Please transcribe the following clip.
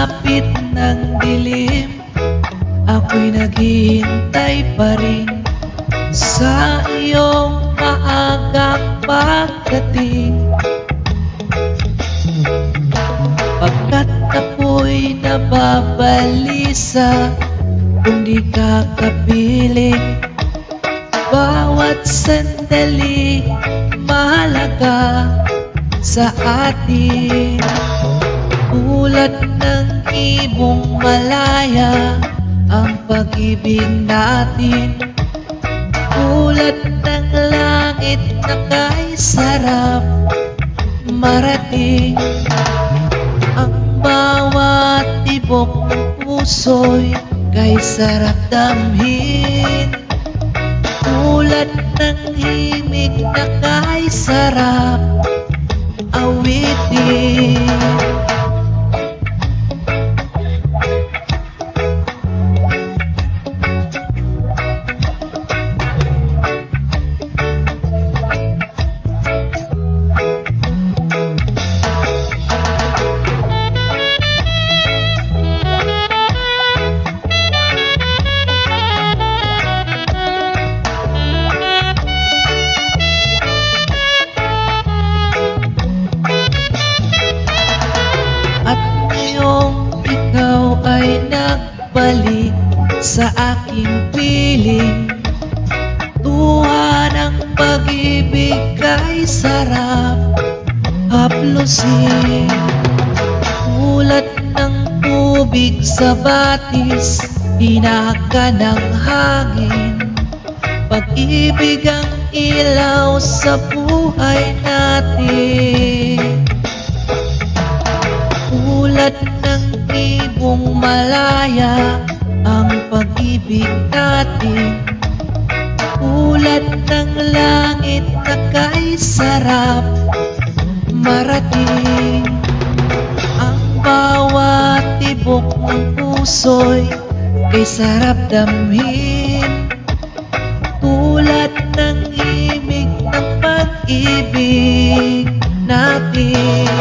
sapit ng dilim, ako'y naghihintay pa rin sa iyong maagang pagdating. Pagkat ako'y nababalisa kung di ka kapiling, bawat sandali mahalaga sa atin. Tulad ng ibong malaya ang pag-ibig natin, tulad ng langit na kay sarap marating. Ang bawat tibok ng puso'y kay sarap damhin, tulad ng himig na kay sarap awitin. Ikaw ay nagbalik sa aking piling, tuwa ng pag-ibig kay sarap haplusin. Tulad ng tubig sa batis, hinaka ng hangin, pag-ibig ang ilaw sa buhay natin. Tulad ng ibong malaya ang pag-ibig natin, tulad ng langit na kay sarap marating. Ang bawat tibok ng puso'y kay sarap damhin, tulad ng himig ng pag-ibig natin.